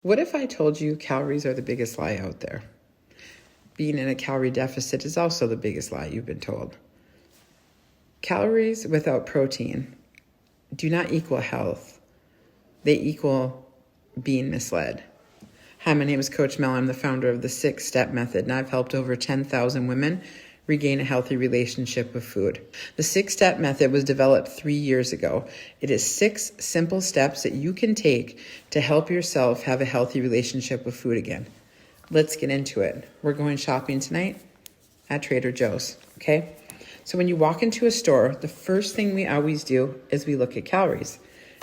What if I told you calories are the biggest lie out there? Being in a calorie deficit is also the biggest lie you've been told. Calories without protein do not equal health. They equal being misled. Hi, my name is Coach Mel. I'm the founder of the 6-Step Method, and I've helped over 10,000 women regain a healthy relationship with food. The 6-Step Method was developed 3 years ago. It is 6 simple steps that you can take to help yourself have a healthy relationship with food again. Let's get into it. We're going shopping tonight at Trader Joe's, okay? So when you walk into a store, the first thing we always do is we look at calories.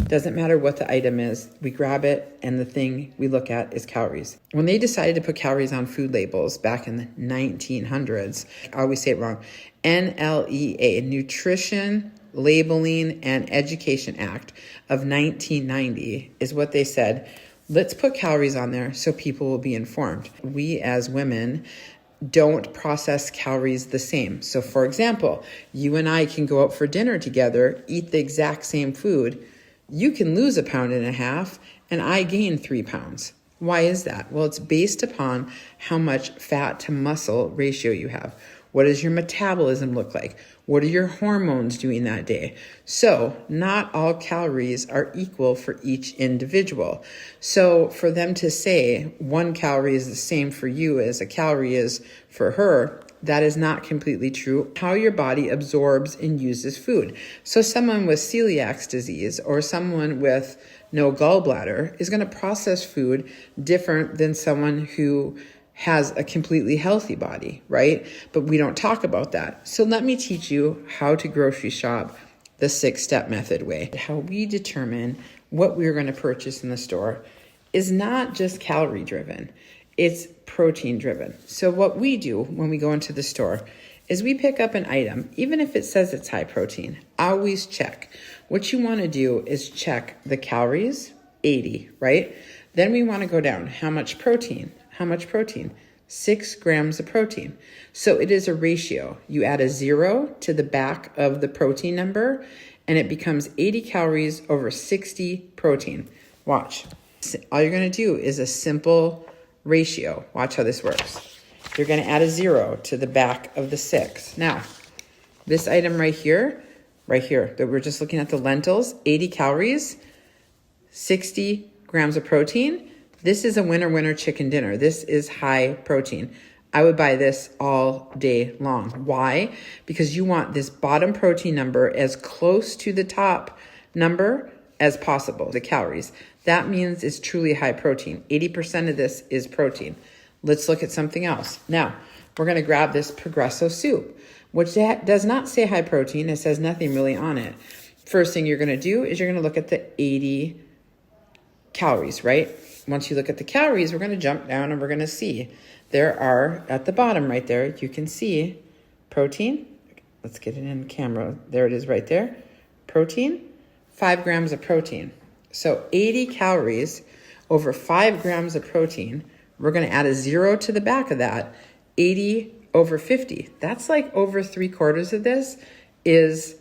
Doesn't matter what the item is, we grab it, and the thing we look at is calories. When they decided to put calories on food labels back in the 1900s, I always say it wrong, NLEA, Nutrition, Labeling, and Education Act of 1990 is what they said. Let's put calories on there so people will be informed. We as women don't process calories the same. So for example, you and I can go out for dinner together, eat the exact same food. You can lose 1.5 pounds and I gain 3 pounds. Why is that? Well, it's based upon how much fat to muscle ratio you have. What does your metabolism look like? What are your hormones doing that day? So not all calories are equal for each individual. So for them to say 1 calorie is the same for you as a calorie is for her, that is not completely true. How your body absorbs and uses food. So someone with celiac disease or someone with no gallbladder is going to process food different than someone who has a completely healthy body, right? But we don't talk about that. So let me teach you how to grocery shop the 6-step method way. How we determine what we're going to purchase in the store is not just calorie driven. It's protein driven. So what we do when we go into the store is we pick up an item, even if it says it's high protein, always check. What you want to do is check the calories, 80, right? Then we want to go down. How much protein? How much protein? 6 grams of protein. So it is a ratio. You add a 0 to the back of the protein number, and it becomes 80 calories over 60 protein. Watch. All you're going to do is a simple ratio. Watch how this works. You're going to add a 0 to the back of the 6. Now, this item right here, that we're just looking at the lentils, 80 calories, 60 grams of protein. This is a winner chicken dinner. This is high protein. I would buy this all day long. Why? Because you want this bottom protein number as close to the top number as possible, the calories. That means it's truly high protein. 80% of this is protein. Let's look at something else. Now, we're going to grab this Progresso soup, which does not say high protein. It says nothing really on it. First thing you're going to do is you're going to look at the 80 calories, right? Once you look at the calories, we're going to jump down and we're going to see there are, at the bottom right there, you can see protein. Let's get it in camera. There it is right there. Protein, 5 grams of protein. So 80 calories over 5 grams of protein. We're going to add a 0 to the back of that. 80 over 50. That's like over 3/4 of this is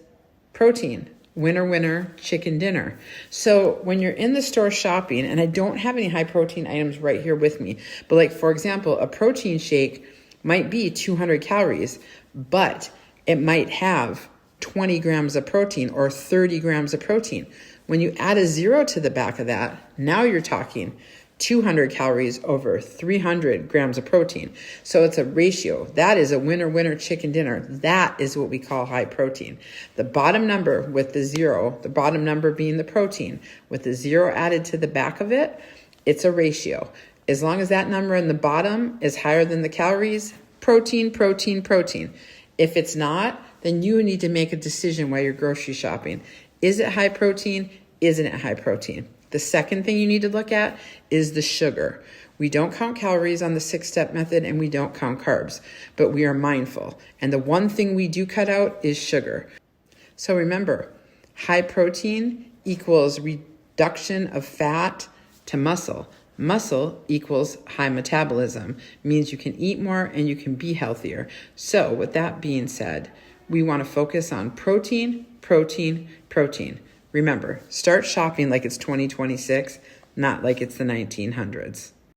protein. Winner, chicken dinner. So when you're in the store shopping, and I don't have any high protein items right here with me, but like, for example, a protein shake might be 200 calories, but it might have 20 grams of protein or 30 grams of protein. When you add a 0 to the back of that, now you're talking 200 calories over 300 grams of protein. So it's a ratio. That is a winner chicken dinner. That is what we call high protein. The bottom number with the 0, the bottom number being the protein, with the 0 added to the back of it, it's a ratio. As long as that number in the bottom is higher than the calories, protein. If it's not, then you need to make a decision while you're grocery shopping. Is it high protein? Isn't it high protein? The second thing you need to look at is the sugar. We don't count calories on the 6-step method and we don't count carbs, but we are mindful. And the one thing we do cut out is sugar. So remember, high protein equals reduction of fat to muscle. Muscle equals high metabolism, means you can eat more and you can be healthier. So with that being said, we want to focus on protein. Remember, start shopping like it's 2026. not like it's the 1900s.